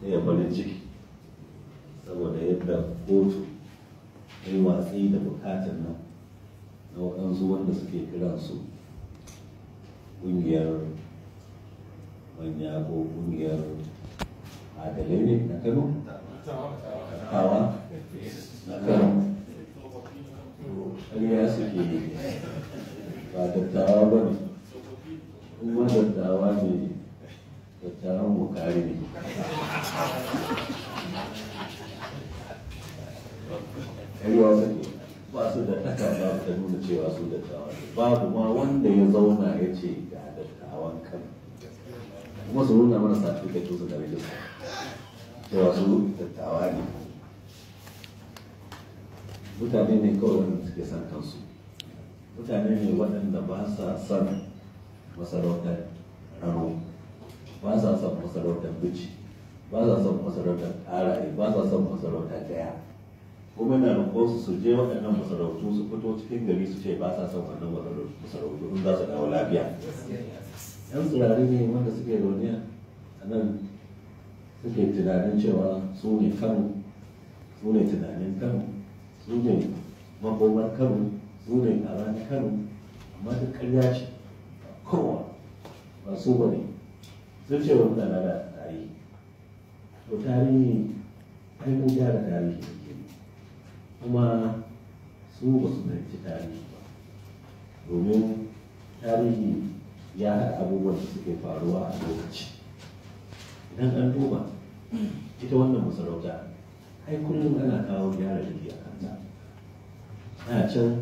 ya farin ciki saboda yadda kotu ya yi watsi da bukatar nan na waɗansu wanda suke kiransu ƙungiyar manya ko ƙungiyar adalai ne na Kano? Dattawa na Kano. Ƙarya suke yi ba dattawa ba ne, kuma dattawa ne, dattawan Bukari ne. Ƙarya suke ba su da takarda ta nuna cewa su dattawa ne, babu ma wanda ya zauna ya ce ga dattawan Kano. Kuma su nuna mana certificate su da rijista cewa su dattawa ne. Mutane ne kawai wanda suke san kansu, mutane ne waɗanda ba sa son masarautar Rano, ba sa son masarautar Bichi, ba sa son masarautar Ƙaraye, ba sa son masarautar Gaya. Kuma na roƙo su je waɗannan masarautu su fito cikin gari su ce ba sa son wannan masarautu in za su dawo lafiya. Yan tsirari ne wanda suke zaune a nan suke tunanin cewa su ne Kano, su ne tunanin Kano, su ne makomar Kano, su ne ƙaran Kano, amma duk ƙarya ce kowa ba su ba ne. Sun ce wa mutane da tarihi, to tarihi ai mun gyara tarihi kuma su ba su fahimci tarihi ba, domin tarihi ya haɗa abubuwan da suke faruwa a lokaci. Idan an duba ita wannan masarauta ai kullum ana kawo gyara jiki a kanta. A can